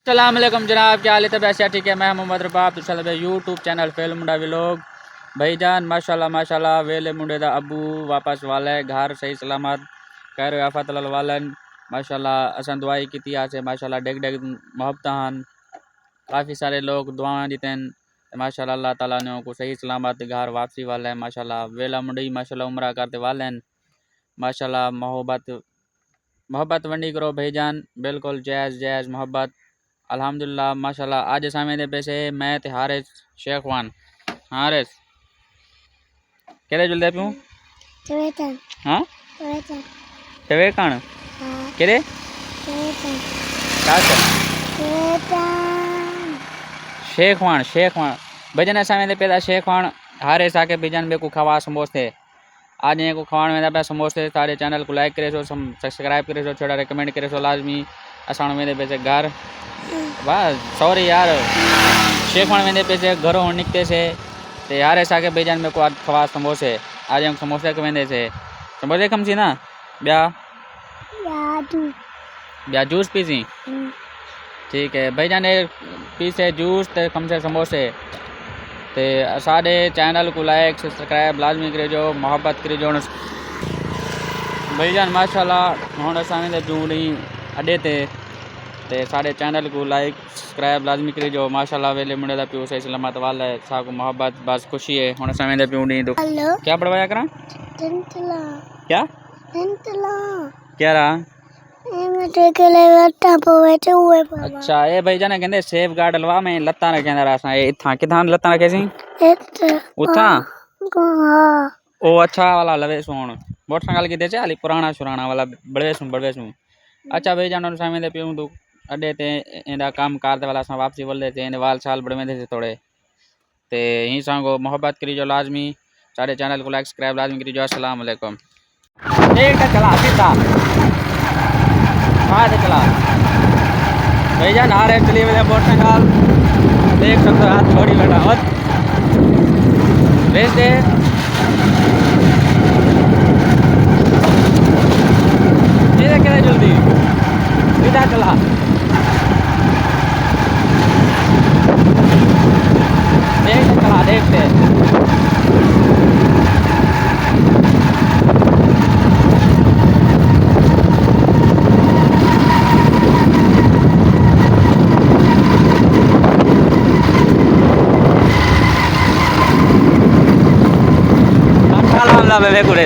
अस्सलाम वालेकुम जनाब, क्या हाल है? तब ऐसा ठीक है। मैं मोहम्मद रबाब तो चल यूट्यूब चैनल फेल मुंडा व्लॉग। भाईजान माशाल्लाह माशाल्लाह वेले मुंडे दा अबू वापस वाले घर सही सलामत खैर आफत वालन माशाल्लाह। असन दुआई की आसे माशाल्लाह डेग डेग मोहब्बत हन काफ़ी सारे लोग दुआएं दीतें माशाल्लाह। अल्लाह ताला ने को सही सलामत घर वापसी वाले हैं माशाल्लाह। वेला मुंडी माशाल्लाह उम्र करते वाले हैं माशाल्लाह। मोहब्बत मोहब्बत वंडी करो भाईजान, बिल्कुल जायज़ जायज़ मोहब्बत अल्हम्दुलिल्लाह माशाल्लाह। आज सामे दे पैसे मैं ते हारिस शेखवान हारिस केरे जुलदे पियो चवेतन हाँ चवेतन चवे कण हाँ केरे चवेतन कास चवेतन शेखवान शेखवान भजन सामे दे पैदा शेखवान हारिस आके भजन बे को खवा समोसे आज ये को खवाण में दे समोसे। सारे चैनल को लाइक करे सो सब्सक्राइब करे सो छोड़ा रिकमेंड करे सो लाजमी असाण में दे पैसे घर वाह सॉरी यार शेखवान में दे पैसे घरों निकते से ते यार ऐसा के बेजान में को आज खवा समोसे आज हम समोसे के वेंदे से समोसे कम सी ना ब्या यादू ब्या जूस पीसी ठीक है भाईजान एक पीसे जूस ते कम से समोसे ते सारे चैनल को लाइक सब्सक्राइब लाजमी करेजो मोहब्बत करेजो भाईजान माशाल्लाह। हुण असां दे जूड़ी अड्डे ते सारे चैनल को लाइक सब्सक्राइब लाजमी करेजो माशाल्लाह। वेले मुंडे दा पियो सही सलामत वाला है सा को मोहब्बत बस खुशी है। हुण असां दे पियो दी तो हेलो क्या पढ़वाया करा तंतला क्या तंतला क्या रहा मेरे के लिए बैठा पवे हुए पापा। अच्छा ए भाईजान कहंदे सेफ गार्ड लवा मैं लत्ता रखेंदा रासा ए इथा किथां लत्ता रखे सी उठा ओ अच्छा वाला लवे सोण मोटरसाइकिल की दे चाली पुराना सुराना वाला बड़वे सु अच्छा भाईजान सामे दे पियो तू अड्डे ते इंदा काम कार दे वाला सा वापसी बोल दे इंदे वाल साल बड़वे दे थोड़े ते ही सांगो मोहब्बत करी जो लाजमी सारे चैनल को लाइक सब्सक्राइब लाजमी करी जो। अस्सलाम वालेकुम एक चला सीधा हाँ चला भाईजान आ रहे चलिए मेरे मोटरसाइकिल देख सकते हो हाथ छोड़ी बैठा मत रेस दे क्या जल्दी सीधा चला देख चला देखते बेबे कुड़े